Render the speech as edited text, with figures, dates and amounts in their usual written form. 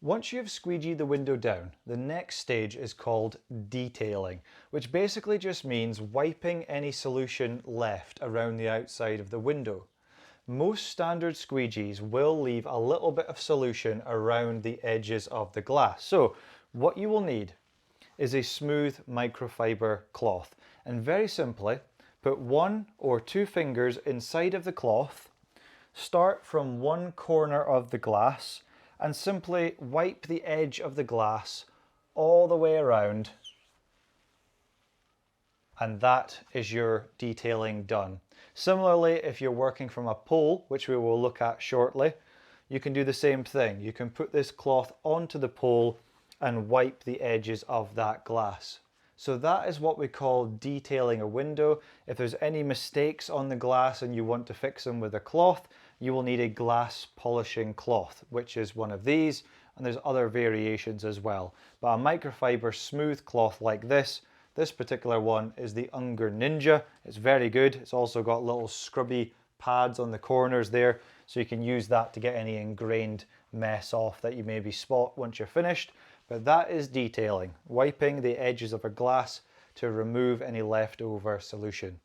Once you have squeegeed the window down, the next stage is called detailing, which basically just means wiping any solution left around the outside of the window. Most standard squeegees will leave a little bit of solution around the edges of the glass. So what you will need is a smooth microfiber cloth, and very simply put 1 or 2 fingers inside of the cloth, start from one corner of the glass and simply wipe the edge of the glass all the way around, and that is your detailing done. Similarly, if you're working from a pole, which we will look at shortly, you can do the same thing. You can put this cloth onto the pole and wipe the edges of that glass. So that is what we call detailing a window. If there's any mistakes on the glass and you want to fix them with a cloth, you will need a glass polishing cloth, which is one of these, and there's other variations as well. But a microfiber smooth cloth like this particular one is the Unger Ninja. It's very good. It's also got little scrubby pads on the corners there, so you can use that to get any ingrained mess off that you maybe spot once you're finished. But that is detailing, wiping the edges of a glass to remove any leftover solution.